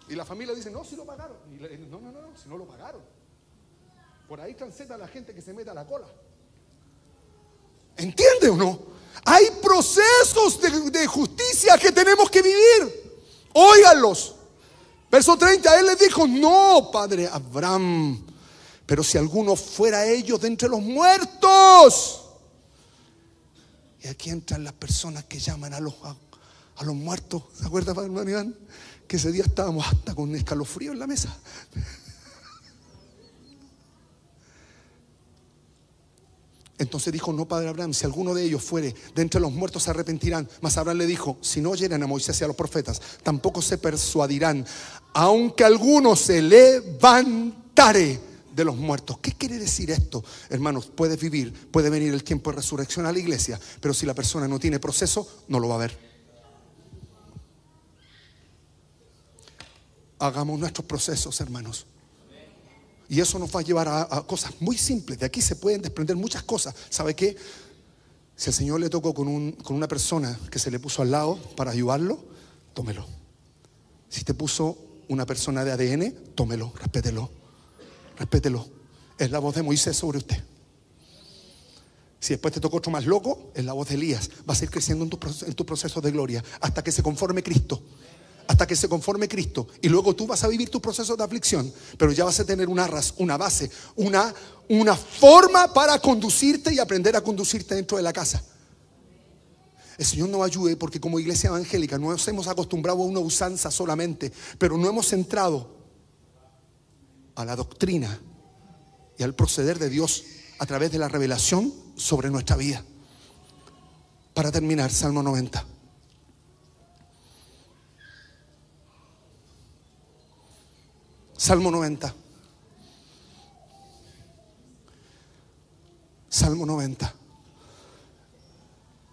Y la familia dice, no, si lo pagaron. Y no, si no lo pagaron. Por ahí transita la gente que se mete a la cola. ¿Entiende o no? Hay procesos de justicia que tenemos que vivir. Óiganlos. Verso 30, él les dijo, no, padre Abraham, pero si alguno fuera ellos de entre los muertos. Y aquí entran las personas que llaman a los muertos. ¿Se acuerda, padre Iván? Que ese día estábamos hasta con un escalofrío en la mesa. Entonces dijo, no, padre Abraham, si alguno de ellos fuere de entre los muertos se arrepentirán. Mas Abraham le dijo, si no oyeran a Moisés y a los profetas, tampoco se persuadirán, aunque alguno se levantare de los muertos. ¿Qué quiere decir esto? Hermanos, puedes vivir, puede venir el tiempo de resurrección a la iglesia, pero si la persona no tiene proceso, no lo va a ver. Hagamos nuestros procesos, hermanos. Y eso nos va a llevar a cosas muy simples. De aquí se pueden desprender muchas cosas. ¿Sabe qué? Si el Señor le tocó con una persona que se le puso al lado para ayudarlo, tómelo. Si te puso una persona de ADN, tómelo, respételo. Respételo. Es la voz de Moisés sobre usted. Si después te tocó otro más loco, es la voz de Elías. Vas a ir creciendo en tu proceso de gloria hasta que se conforme Cristo. Hasta que se conforme Cristo. Y luego tú vas a vivir tu proceso de aflicción, pero ya vas a tener una base, una forma para conducirte y aprender a conducirte dentro de la casa. El Señor nos ayude, porque como iglesia evangélica nos hemos acostumbrado a una usanza solamente, pero no hemos entrado a la doctrina y al proceder de Dios a través de la revelación sobre nuestra vida. Para terminar, Salmo 90. Salmo 90. Salmo 90.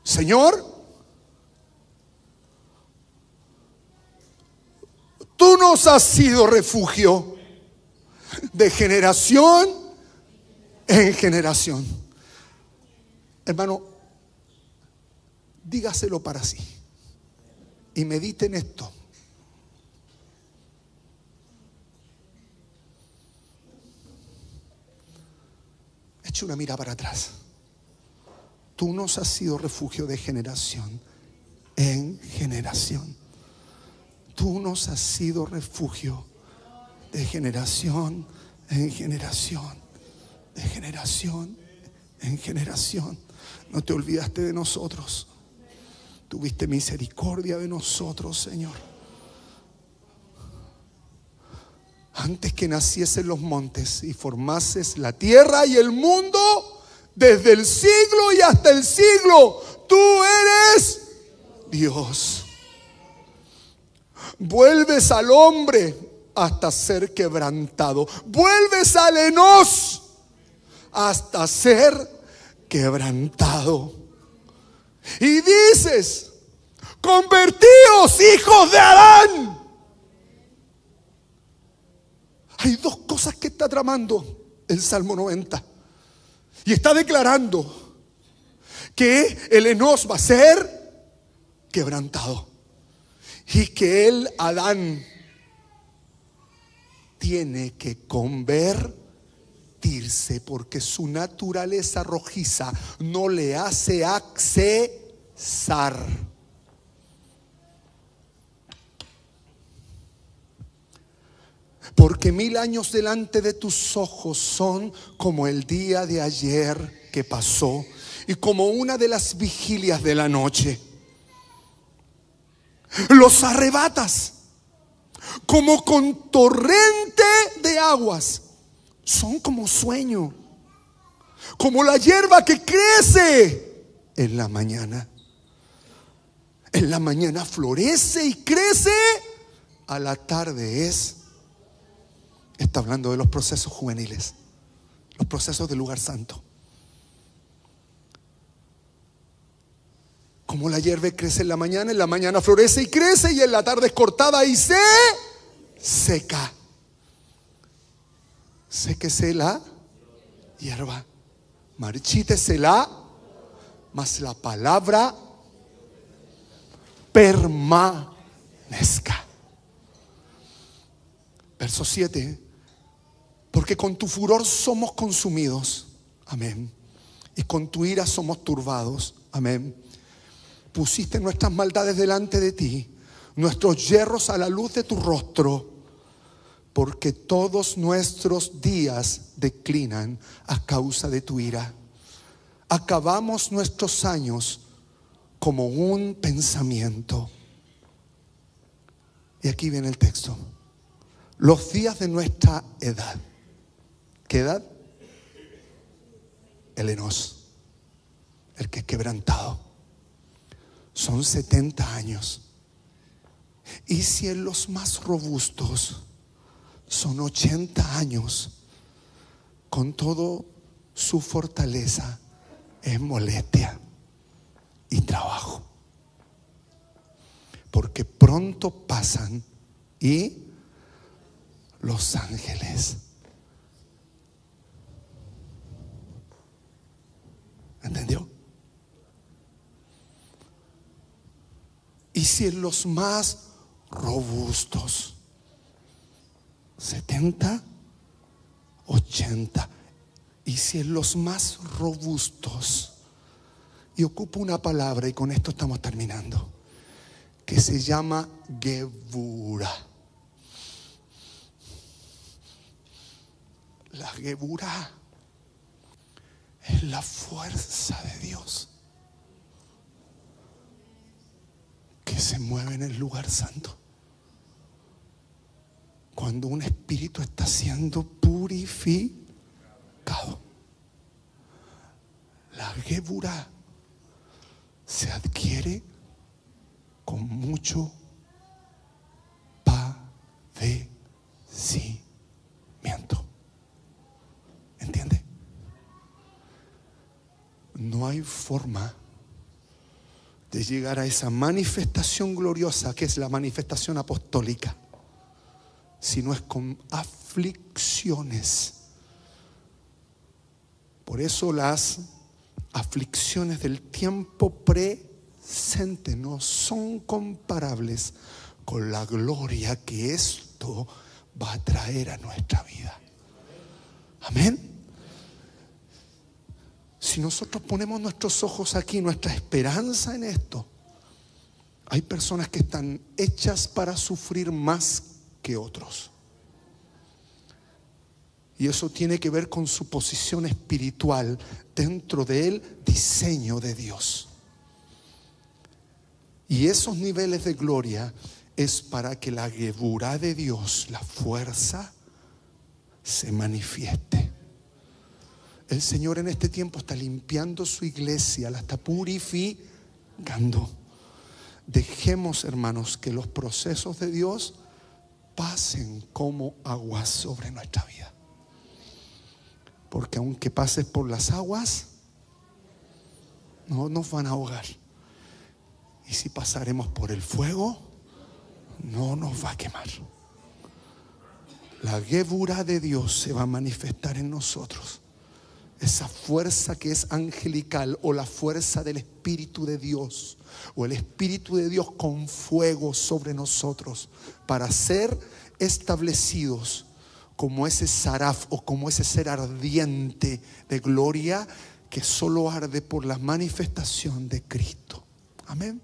Señor, tú nos has sido refugio de generación en generación. Hermano, dígaselo para sí y medite en esto. Eche una mirada para atrás. Tú nos has sido refugio de generación en generación. Tú nos has sido refugio de generación en generación, de generación en generación. No te olvidaste de nosotros. Tuviste misericordia de nosotros, Señor. Antes que naciesen los montes y formases la tierra y el mundo, desde el siglo y hasta el siglo, tú eres Dios. Vuelves al hombre hasta ser quebrantado. Vuelves al Enos hasta ser quebrantado. Y dices, convertíos, hijos de Adán. Hay dos cosas que está tramando el Salmo 90. Y está declarando que el Enos va a ser quebrantado. Y que el Adán tiene que convertirse, porque su naturaleza rojiza no le hace accesar. Porque 1000 años delante de tus ojos son como el día de ayer que pasó y como una de las vigilias de la noche. Los arrebatas como con torrente de aguas. Son como sueño, como la hierba que crece en la mañana. En la mañana florece y crece, a la tarde es. Está hablando de los procesos juveniles, los procesos del lugar santo. Como la hierba crece en la mañana florece y crece, y en la tarde es cortada y se seca. Séquese la hierba, marchítese mas la palabra permanezca. Verso 7. Porque con tu furor somos consumidos. Amén. Y con tu ira somos turbados. Amén. Pusiste nuestras maldades delante de ti, nuestros yerros a la luz de tu rostro, porque todos nuestros días declinan a causa de tu ira. Acabamos nuestros años como un pensamiento. Y aquí viene el texto. Los días de nuestra edad. ¿Qué edad? El enos, el que es quebrantado. Son 70 años. Y si en los más robustos son 80 años, con todo su fortaleza es molestia y trabajo. Porque pronto pasan y los ángeles. ¿Entendió? Y si en los más robustos 70, 80, y si en los más robustos, y ocupo una palabra y con esto estamos terminando, que se llama Gebura. La Gebura es la fuerza de Dios que se mueve en el lugar santo. Cuando un espíritu está siendo purificado. La Gebura se adquiere con mucho padecimiento. ¿Entiende? No hay forma de llegar a esa manifestación gloriosa que es la manifestación apostólica, si no es con aflicciones. Por eso las aflicciones del tiempo presente no son comparables con la gloria que esto va a traer a nuestra vida. Amén. Si nosotros ponemos nuestros ojos aquí, nuestra esperanza en esto, hay personas que están hechas para sufrir más que otros. Y eso tiene que ver con su posición espiritual dentro del diseño de Dios. Y esos niveles de gloria es para que la Gebura de Dios, la fuerza, se manifieste. El Señor en este tiempo está limpiando su iglesia, la está purificando. Dejemos, hermanos, que los procesos de Dios pasen como aguas sobre nuestra vida. Porque aunque pases por las aguas, no nos van a ahogar. Y si pasaremos por el fuego, no nos va a quemar. La Gebura de Dios se va a manifestar en nosotros. Esa fuerza que es angelical, o la fuerza del Espíritu de Dios, o el Espíritu de Dios con fuego sobre nosotros, para ser establecidos como ese saraf, o como ese ser ardiente de gloria que solo arde por la manifestación de Cristo. Amén.